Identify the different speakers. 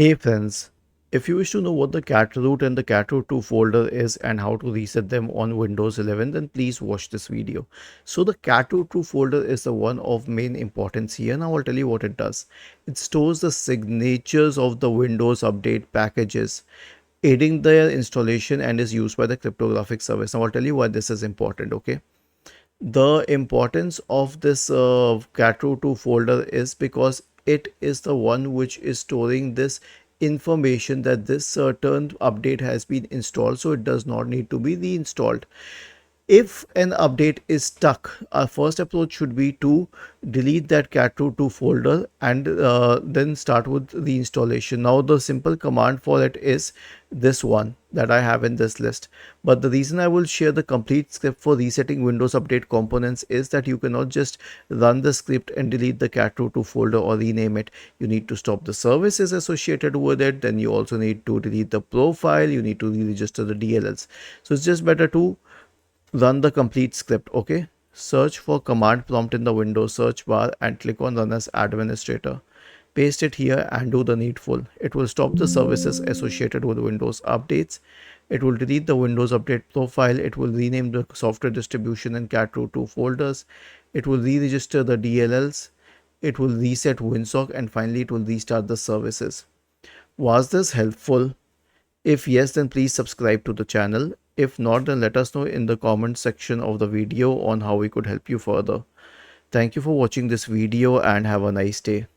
Speaker 1: Hey friends, if you wish to know what the Catroot and the Catroot2 folder is and how to reset them on Windows 11, then please watch this video. So the Catroot2 folder is the one of main importance here. Now I'll tell you what it does. It stores the signatures of the Windows update packages, aiding their installation and is used by the cryptographic service. Now I'll tell you why this is important, okay? The importance of this Catroot2 folder is because it is the one which is storing this information that this certain update has been installed, so it does not need to be reinstalled. If an update is stuck, our first approach should be to delete that Catroot2 folder and then start with the installation. Now the simple command for it is this one that I have in this list, but the reason I will share the complete script for resetting Windows Update components is that you cannot just run the script and delete the Catroot2 folder or rename it. You need to stop the services associated with it, then you also need to delete the profile, you need to re-register the DLLs. So it's just better to run the complete script. Okay, search for command prompt in the Windows search bar and click on run as administrator. Paste it here and do the needful. It will stop the services associated with Windows updates. It will delete the Windows update profile. It will rename the software distribution and Catroot2 folders. It will re-register the DLLs. It will reset WinSock, and finally it will restart the services. Was this helpful? If yes, then please subscribe to the channel. If not, then let us know in the comment section of the video on how we could help you further. Thank you for watching this video and have a nice day.